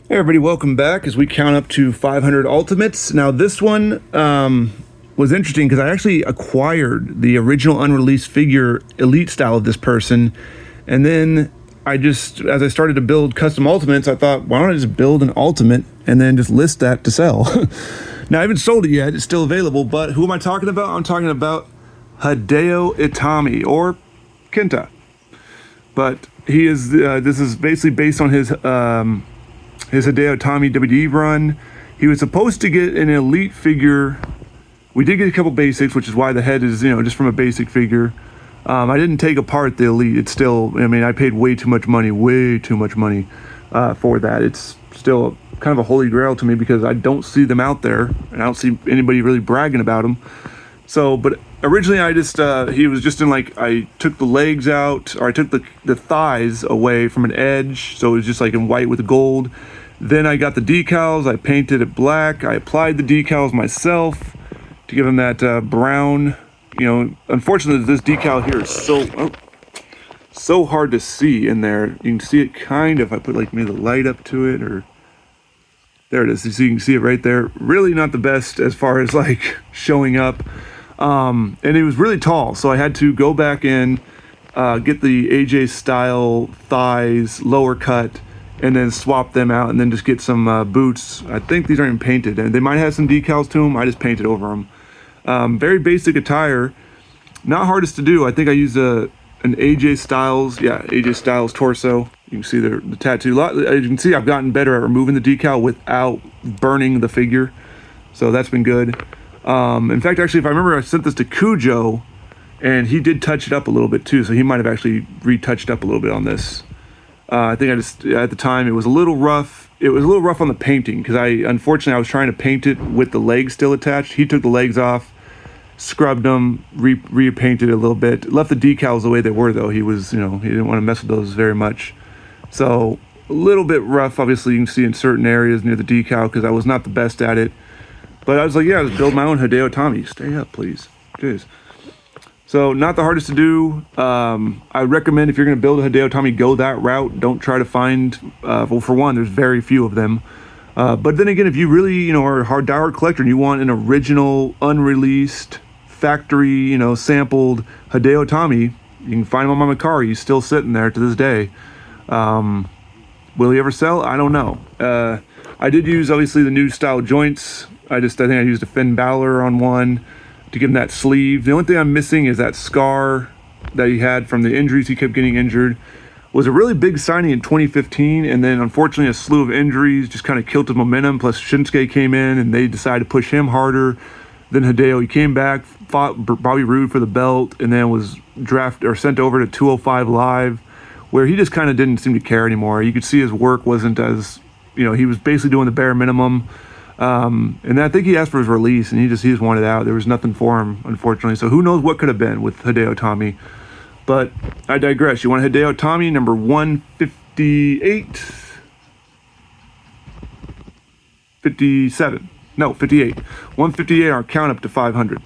Hey everybody, welcome back as we count up to 500 ultimates. Now this one was interesting because I actually acquired the original unreleased figure elite style of this person, and then as I started to build custom ultimates, I thought, why don't I just build an ultimate and then just list that to sell? Now I haven't sold it yet, it's still available, but who am I talking about? I'm talking about Hideo Itami, or Kenta. But he is, this is basically based on his Hideo Itami WWE run. He was supposed to get an elite figure. We did get a couple basics, which is why the head is, just from a basic figure. I didn't take apart the elite. It's still, I paid way too much money for that. It's still kind of a holy grail to me because I don't see them out there, and I don't see anybody really bragging about them. So, but originally he was just in I took the legs out, or I took the thighs away from an edge, so it was just like in white with gold. Then I got the decals, I painted it black, I applied the decals myself to give him that brown. Unfortunately this decal here is so hard to see in there. You can see it kind of, if I put maybe the light up to it, or there it is, so you can see it right there. Really not the best as far as showing up. And it was really tall, so I had to go back in, get the AJ style thighs, lower cut, and then swap them out, and then just get some boots. I think these aren't even painted, and they might have some decals to them. I just painted over them. Very basic attire, not hardest to do. I think I used an AJ Styles torso. You can see the tattoo. As you can see, I've gotten better at removing the decal without burning the figure, so that's been good. In fact, actually, if I remember, I sent this to Cujo, and he did touch it up a little bit too, so he might have actually retouched up a little bit on this. I think at the time, it was a little rough. It was a little rough on the painting, because unfortunately, I was trying to paint it with the legs still attached. He took the legs off, scrubbed them, repainted it a little bit, left the decals the way they were, though. He was, he didn't want to mess with those very much. So, a little bit rough, obviously, you can see in certain areas near the decal, because I was not the best at it. But I was like, yeah, let's build my own Hideo Itami. Stay up, please. Jeez. So, not the hardest to do. I recommend if you're going to build a Hideo Itami, go that route. Don't try to find, well, for one, there's very few of them. But then again, if you really, are a diehard collector and you want an original, unreleased, factory, sampled Hideo Itami, you can find him on my car. He's still sitting there to this day. Will he ever sell? I don't know. I did use, obviously, the new style joints. I think I used a Finn Balor on one to give him that sleeve. The only thing I'm missing is that scar that he had from the injuries. He kept getting injured. Was a really big signing in 2015, and then unfortunately a slew of injuries just kind of killed his momentum. Plus Shinsuke came in, and they decided to push him harder than Hideo. He came back, fought Bobby Roode for the belt, and then was drafted or sent over to 205 Live, where he just kind of didn't seem to care anymore. You could see his work wasn't as, he was basically doing the bare minimum. And I think he asked for his release, and he just wanted out. There was nothing for him, unfortunately. So who knows what could have been with Hideo Itami. But I digress. You want Hideo Itami, number 158? 57. No, 58. 158, our count up to 500.